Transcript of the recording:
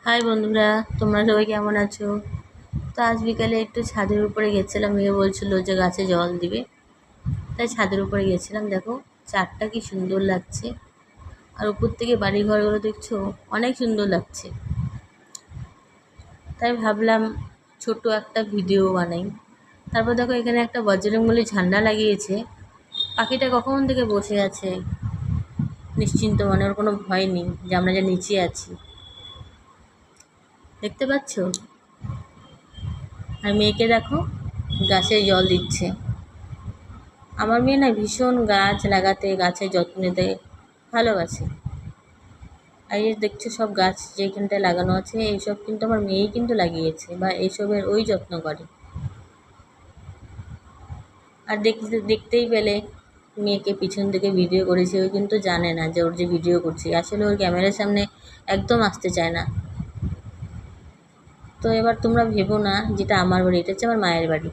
High বন্ধুরা, তোমরা সবাই কেমন আছো? তো আজ বিকালে একটু ছাদের উপরে গেছিলাম। মেয়ে বলছিল যে গাছে জল দিবে, তাই ছাদের উপরে গেছিলাম। দেখো চারটা কি সুন্দর লাগছে, আর উপর থেকে বাড়ি ঘরগুলো দেখছো, অনেক সুন্দর লাগছে। তাই ভাবলাম ছোট একটা ভিডিও বানাই। তারপর দেখো এখানে একটা বজরংবলী ঝান্ডা লাগিয়েছে। পাখিটা কখন থেকে বসে আছে নিশ্চিন্ত মনে, ওর কোনো ভয় নেই যে আমরা যে নিচে আছি। দেখতে পাচ্ছো? আর মেয়েকে দেখো গাছে জল দিচ্ছে। আমার মেয়ে না ভীষণ গাছ লাগাতে, গাছের যত্ন নিতে ভালোবাসে। আর এই যে দেখছো সব গাছ যেখানটায় লাগানো আছে, এইসব কিন্তু আমার মেয়েই কিন্তু লাগিয়েছে, বা এইসবের ওই যত্ন করে। আর দেখতেই পেলে মেয়েকে পিছন থেকে ভিডিও করেছি। ও কিন্তু জানে না যে ওর যে ভিডিও করছি, আসলে ওর ক্যামেরার সামনে একদম আসতে চায় না। তো এবার তোমরা ভেবো না যেটা আমার বাড়ি, এটা হচ্ছে আমার মায়ের বাড়ি।